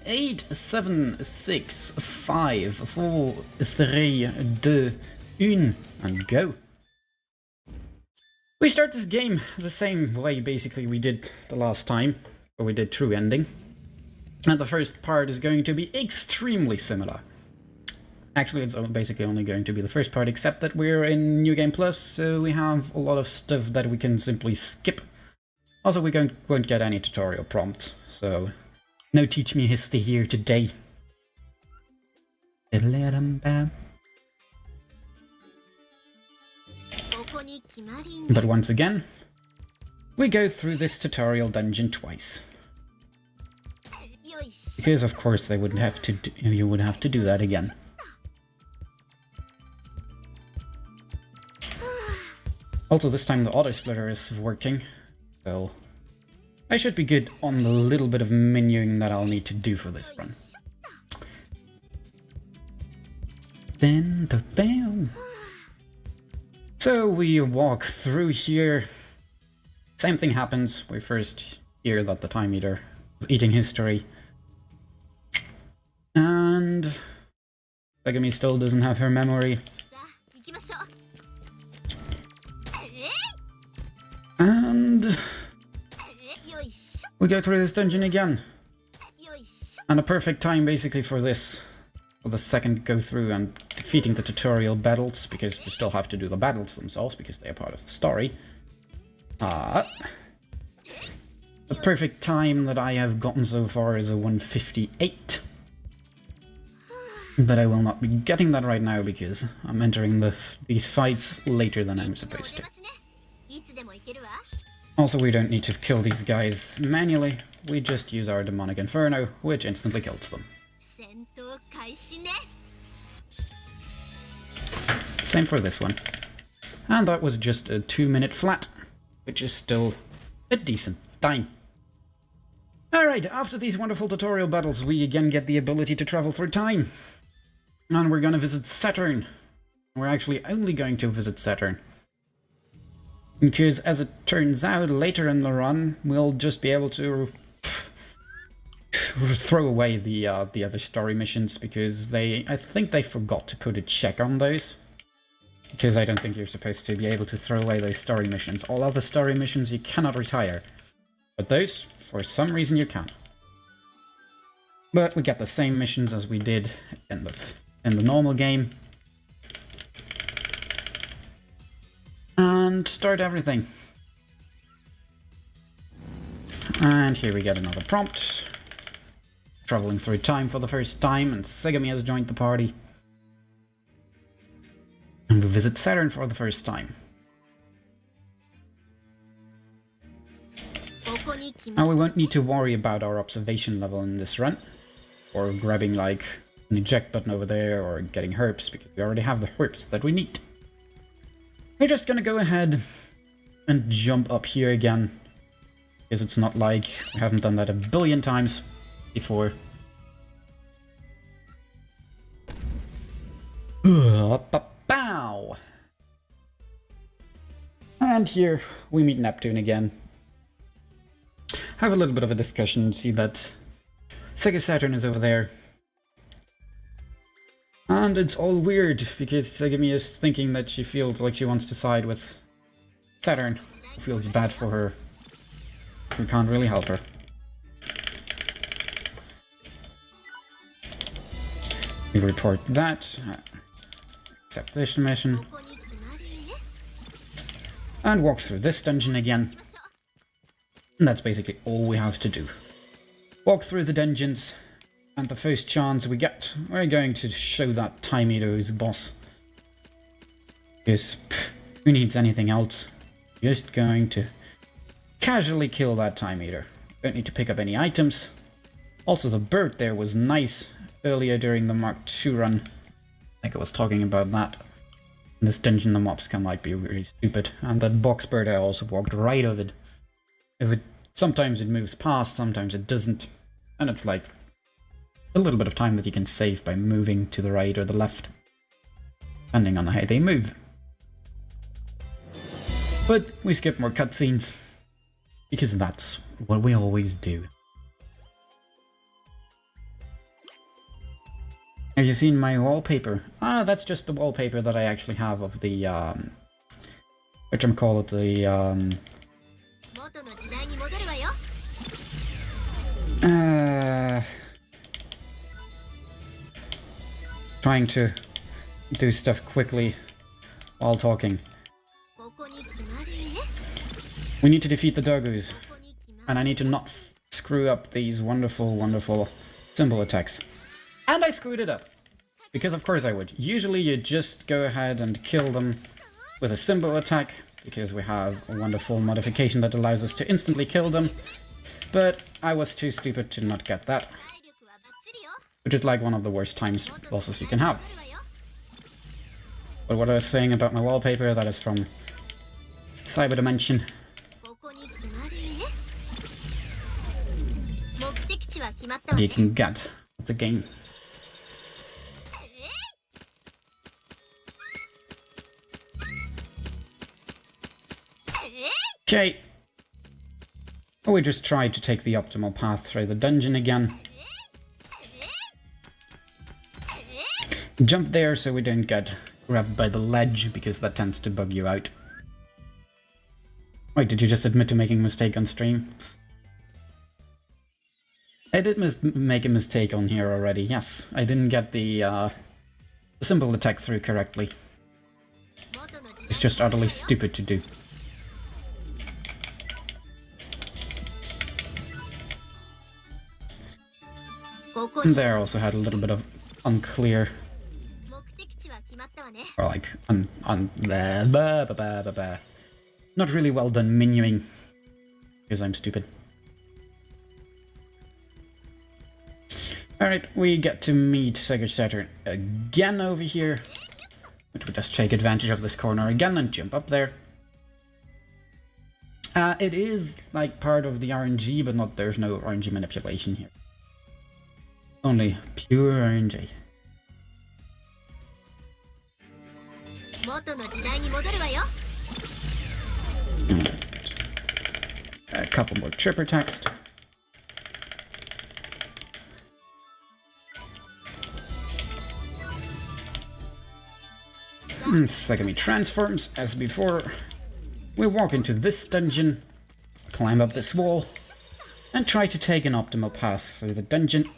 8, 7, 6, 5, 4, 3, 2, 1, and go. We start this game the same way basically we did the last time, where we did True Ending. And the first part is going to be extremely similar. Actually, it's basically only going to be the first part, except that we're in New Game Plus, so we have a lot of stuff that we can simply skip. Also, we won't get any tutorial prompts, so no Teach Me History here today. But once again, we go through this tutorial dungeon twice. Because of course they wouldn't have to you would have to do that again. Also, this time the auto splitter is working, so I should be good on the little bit of menuing that I'll need to do for this run. Then the bam. So we walk through here. Same thing happens. We first hear that the time meter is eating history. And Segami still doesn't have her memory. And we go through this dungeon again. And a perfect time basically for this, for the second go through and defeating the tutorial battles, because we still have to do the battles themselves because they are part of the story. The perfect time that I have gotten so far is a 158. But I will not be getting that right now because I'm entering these fights later than I'm supposed to. Also, we don't need to kill these guys manually, we just use our Demonic Inferno, which instantly kills them. Same for this one. And that was just a 2-minute flat, which is still a decent time. Alright, after these wonderful tutorial battles, we again get the ability to travel through time. And we're gonna visit Saturn. We're actually only going to visit Saturn. Because, as it turns out, later in the run, we'll just be able to throw away the other story missions, because I think they forgot to put a check on those. Because I don't think you're supposed to be able to throw away those story missions. All other story missions you cannot retire. But those, for some reason, you can. But we get the same missions as we did in the normal game. And start everything. And here we get another prompt. Traveling through time for the first time, and Segami has joined the party. And we visit Saturn for the first time. Now we won't need to worry about our observation level in this run, or grabbing like an eject button over there, or getting herps, because we already have the herps that we need. We're just gonna go ahead and jump up here again, because it's not like we haven't done that a billion times before. Pow! And here we meet Neptune again. Have a little bit of a discussion, see that Sega Saturn is over there. And it's all weird, because Segami is thinking that she feels like she wants to side with Saturn, who feels bad for her. We can't really help her. We report that, accept this mission, and walk through this dungeon again. And that's basically all we have to do. Walk through the dungeons. And the first chance we get, we're going to show that Time Eater's boss. Because, who needs anything else? Just going to casually kill that Time Eater. Don't need to pick up any items. Also, the bird there was nice earlier during the Mark II run. I think I was talking about that. In this dungeon, the mobs can like be really stupid. And that box bird I also walked right over it. Sometimes it moves past, sometimes it doesn't. And it's like a little bit of time that you can save by moving to the right or the left, depending on how they move. But we skip more cutscenes, because that's what we always do. Have you seen my wallpaper? Ah, that's just the wallpaper that I actually have of the, whatchamacallit, trying to do stuff quickly while talking. We need to defeat the Dogus, and I need to not screw up these wonderful, wonderful symbol attacks. And I screwed it up! Because of course I would. Usually you just go ahead and kill them with a symbol attack, because we have a wonderful modification that allows us to instantly kill them. But I was too stupid to not get that. Which is like one of the worst times bosses you can have. But what I was saying about my wallpaper, that is from Superdimension. That you can get with the game. Okay. Oh, we just tried to take the optimal path through the dungeon again. Jump there so we don't get grabbed by the ledge, because that tends to bug you out. Wait, did you just admit to making a mistake on stream? I did make a mistake on here already, yes. I didn't get the symbol attack through correctly. It's just utterly stupid to do. And there also had a little bit of unclear... or like, not really well done menuing, because I'm stupid. Alright, we get to meet Sega Saturn again over here, which we just take advantage of this corner again and jump up there. It is like part of the RNG, but not, there's no RNG manipulation here. Only pure RNG. A couple more tripper text. Segami transforms as before. We walk into this dungeon, climb up this wall, and try to take an optimal path through the dungeon.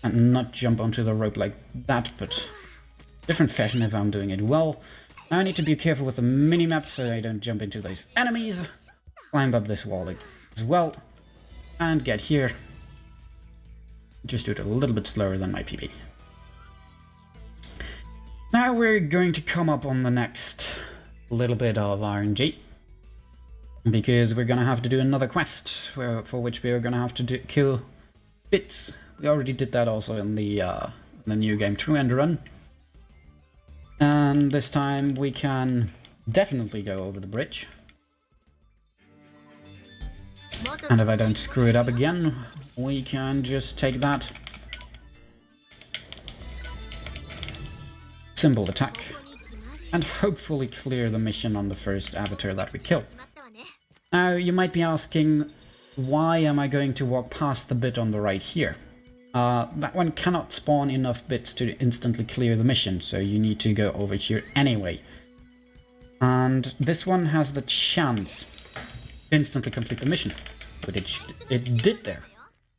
And not jump onto the rope like that, but different fashion if I'm doing it well. Now I need to be careful with the minimap so I don't jump into those enemies. Climb up this wall as well. And get here. Just do it a little bit slower than my PB. Now we're going to come up on the next little bit of RNG. Because we're going to have to do another quest, for which we are going to have to kill bits. We already did that also in the new game True End Run. And this time we can definitely go over the bridge. And if I don't screw it up again, we can just take that symbol attack and hopefully clear the mission on the first avatar that we kill. Now, you might be asking, why am I going to walk past the bit on the right here? That one cannot spawn enough bits to instantly clear the mission, so you need to go over here anyway. And this one has the chance to instantly complete the mission, but it did there.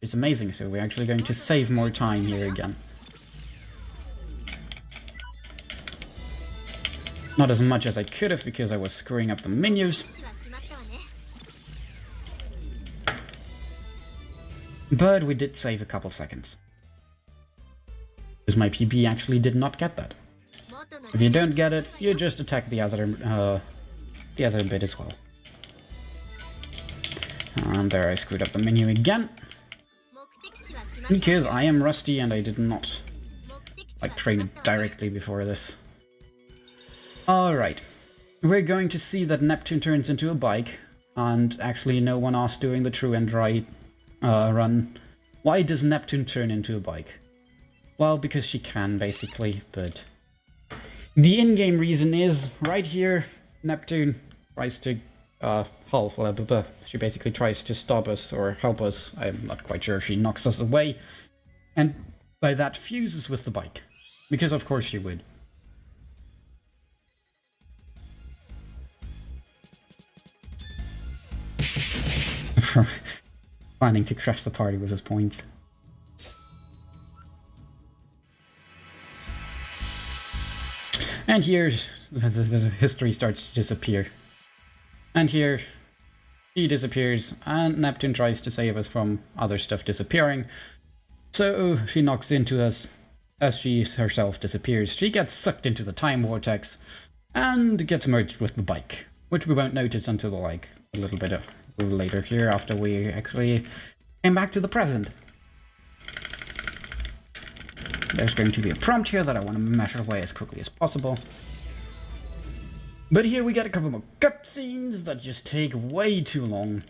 It's amazing, so we're actually going to save more time here again. Not as much as I could have, because I was screwing up the menus. But we did save a couple seconds. Because my PB actually did not get that. If you don't get it, you just attack the other bit as well. And there I screwed up the menu again. Because I am rusty and I did not train it directly before this. Alright. We're going to see that Neptune turns into a bike. And actually no one asked during the True End run, why does Neptune turn into a bike? Well, because she can, basically, but the in-game reason is, right here, Neptune tries to, she basically tries to stop us or help us. I'm not quite sure. She knocks us away, and by that fuses with the bike. Because of course she would. Planning to crash the party was his point. And here, the history starts to disappear. And here, she disappears, and Neptune tries to save us from other stuff disappearing. So she knocks into us as she herself disappears. She gets sucked into the time vortex and gets merged with the bike, which we won't notice until like a little bit later here after we actually came back to the present. There's going to be a prompt here that I want to measure away as quickly as possible. But here we get a couple more cutscenes that just take way too long.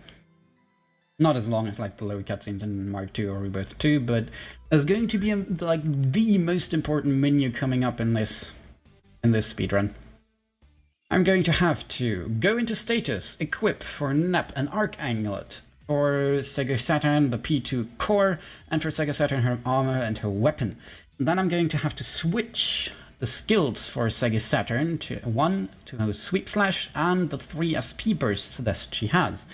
Not as long as like the lower cutscenes in Mark II or Rebirth 2, but there's going to be like the most important menu coming up in this speedrun. I'm going to have to go into status, equip for Nep an arc amulet, for Sega Saturn the P2 core, and for Sega Saturn her armor and her weapon. And then I'm going to have to switch the skills for Sega Saturn to her sweep slash and the 3 SP bursts that she has.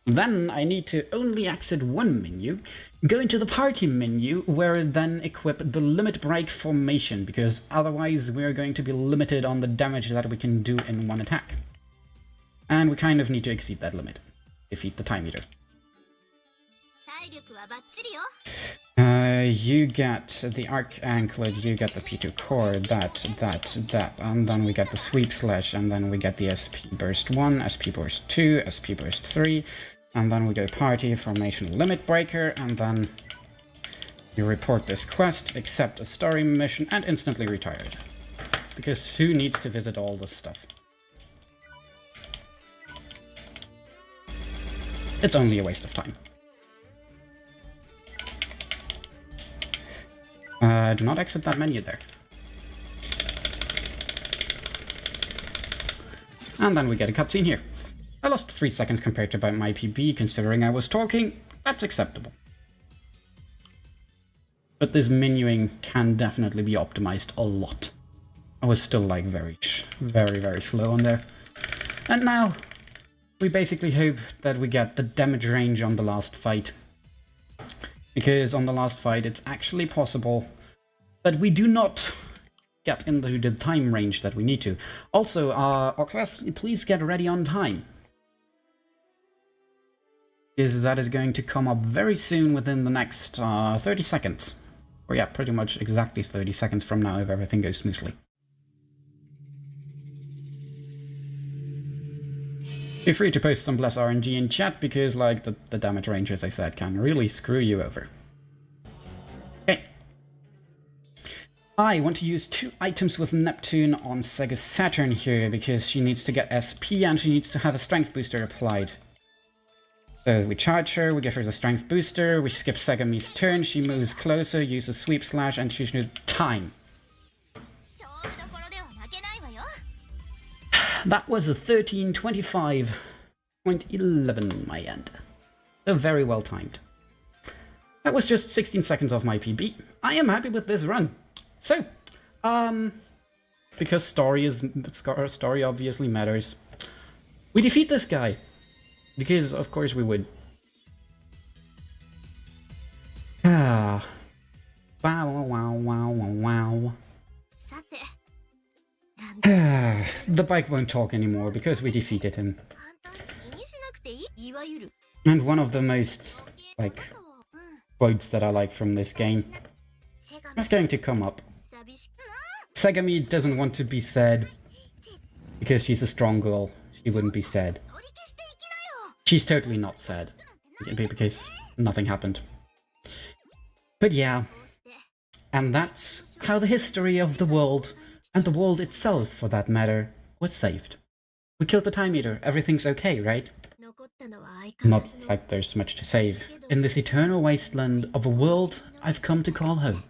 Then I need to only exit one menu, go into the party menu, where then equip the limit break formation, because otherwise we're going to be limited on the damage that we can do in one attack. And we kind of need to exceed that limit. Defeat the time eater. You get the arc anklet, you get the P2 core, that, and then we get the sweep slash, and then we get the SP burst 1, SP burst 2, SP burst 3, and then we go party, formation, limit breaker, and then you report this quest, accept a story mission, and instantly retire it. Because who needs to visit all this stuff? It's only a waste of time. Do not exit that menu there. And then we get a cutscene here. I lost 3 seconds compared to my PB, considering I was talking. That's acceptable. But this menuing can definitely be optimized a lot. I was still like very slow on there. And now, we basically hope that we get the damage range on the last fight. Because on the last fight, it's actually possible that we do not get into the time range that we need to. Also, Orcless, please get ready on time. Because that is going to come up very soon within the next 30 seconds. Or yeah, pretty much exactly 30 seconds from now if everything goes smoothly. Feel free to post some bless RNG in chat, because like the damage range, as I said, can really screw you over. Okay. I want to use 2 items with Neptune on Sega Saturn here, because she needs to get SP and she needs to have a strength booster applied. So we charge her, we give her the strength booster, we skip Segami's turn, she moves closer, uses sweep slash, and she uses time. That was a 13:25.11 my end. So very well timed. That was just 16 seconds off my PB. I am happy with this run. So, because story obviously matters, we defeat this guy. Because of course we would. Wow, wow, wow, wow, wow. The bike won't talk anymore because we defeated him. And one of the most, like, quotes that I like from this game is going to come up. Segami doesn't want to be sad because she's a strong girl. She wouldn't be sad. She's totally not sad because nothing happened. But yeah, and that's how the history of the world, and the world itself for that matter, was saved. We killed the Time Eater, everything's okay, right? Not like there's much to save in this eternal wasteland of a world I've come to call home.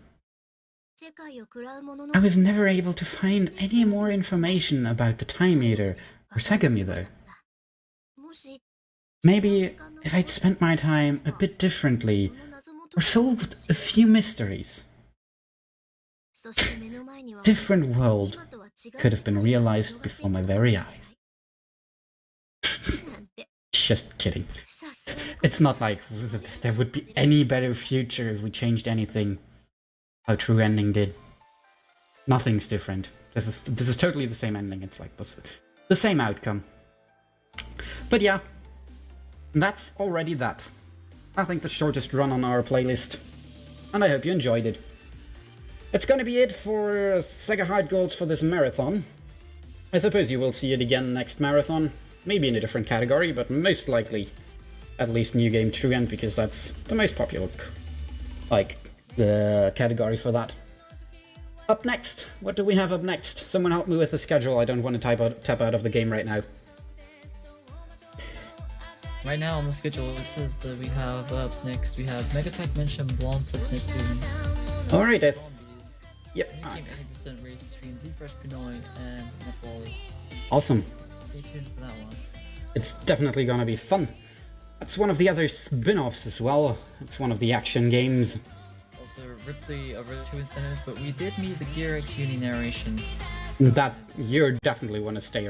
I was never able to find any more information about the Time Eater or Segami though. Maybe if I'd spent my time a bit differently, or solved a few mysteries, different world could have been realized before my very eyes. Just kidding. It's not like there would be any better future if we changed anything how True Ending did. Nothing's different. This is totally the same ending. It's like the same outcome. But yeah, that's already that. I think the shortest run on our playlist, and I hope you enjoyed it. It's gonna be it for Sega Hard Goals for this marathon. I suppose you will see it again next marathon, maybe in a different category, but most likely at least New Game True End, because that's the most popular category for that. Up next, what do we have up next? Someone help me with the schedule. I don't want to tap out of the game right now. Right now on the schedule, it says that we have up next, we have Megatech Blonde plus Neptune. Alright, yep. 80% race between Z-Fresh Pinoy and Netwally. Awesome. Stay tuned for that one. It's definitely gonna be fun. That's one of the other spin-offs as well. It's one of the action games. Also ripped the other 2 incentives, but we did meet the Gear Uni narration. That you definitely want to stay